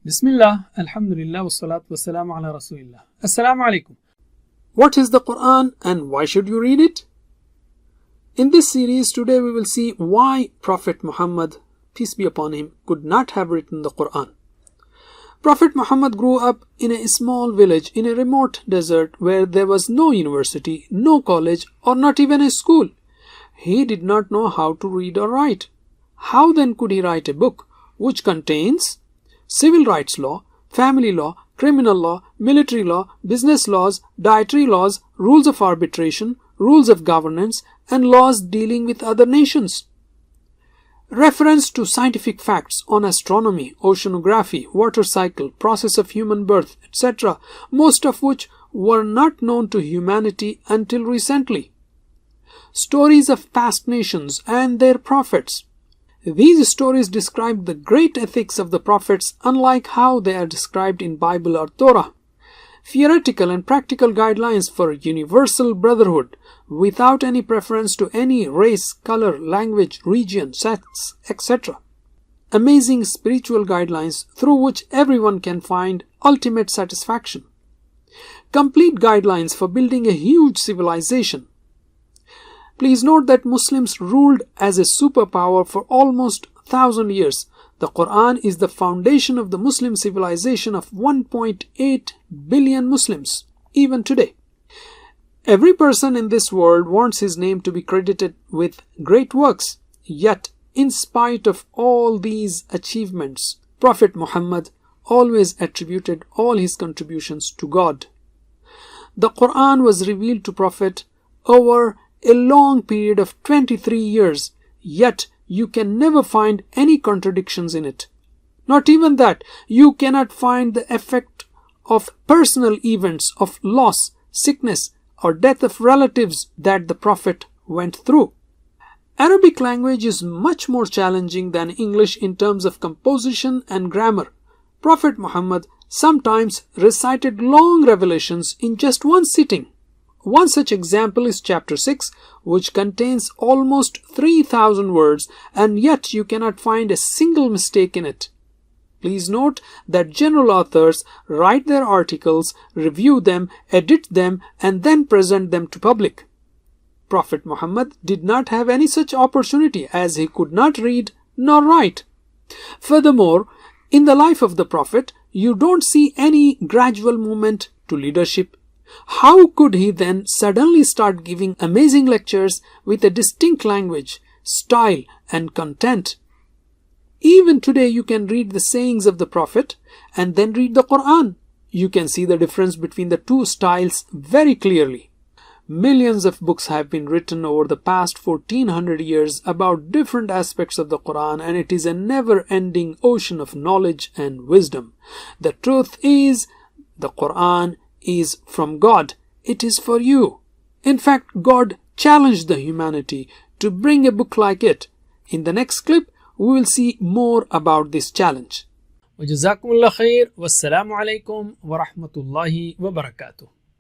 Bismillah, Alhamdulillah, wassalatu wassalamu ala Rasulillah. Assalamu alaikum. What is the Qur'an and why should you read it? In this series today we will see why Prophet Muhammad, peace be upon him, could not have written the Qur'an. Prophet Muhammad grew up in a small village in a remote desert where there was no university, no college, or not even a school. He did not know how to read or write. How then could he write a book which contains civil rights law, family law, criminal law, military law, business laws, dietary laws, rules of arbitration, rules of governance, and laws dealing with other nations? Reference to scientific facts on astronomy, oceanography, water cycle, process of human birth, etc., most of which were not known to humanity until recently. Stories of past nations and their prophets. These stories describe the great ethics of the prophets, unlike how they are described in Bible or Torah. Theoretical and practical guidelines for universal brotherhood, without any preference to any race, color, language, region, sex, etc. Amazing spiritual guidelines through which everyone can find ultimate satisfaction. Complete guidelines for building a huge civilization. Please note that Muslims ruled as a superpower for almost 1,000 years. The Qur'an is the foundation of the Muslim civilization of 1.8 billion Muslims, even today. Every person in this world wants his name to be credited with great works. Yet, in spite of all these achievements, Prophet Muhammad always attributed all his contributions to God. The Qur'an was revealed to Prophet over a long period of 23 years, yet you can never find any contradictions in it. Not even that, you cannot find the effect of personal events of loss, sickness, or death of relatives that the Prophet went through. Arabic language is much more challenging than English in terms of composition and grammar. Prophet Muhammad sometimes recited long revelations in just one sitting. One such example is chapter 6, which contains almost 3,000 words, and yet you cannot find a single mistake in it. Please note that general authors write their articles, review them, edit them, and then present them to public. Prophet Muhammad did not have any such opportunity, as he could not read nor write. Furthermore, in the life of the Prophet, you don't see any gradual movement to leadership. How could he then suddenly start giving amazing lectures with a distinct language, style, and content? Even today you can read the sayings of the Prophet and then read the Qur'an. You can see the difference between the two styles very clearly. Millions of books have been written over the past 1400 years about different aspects of the Qur'an, and it is a never-ending ocean of knowledge and wisdom. The truth is, the Qur'an is from God. It is for you. In fact, God challenged the humanity to bring a book like it. In the next clip, we will see more about this challenge. وجزاكم الله خير والسلام عليكم ورحمة الله وبركاته.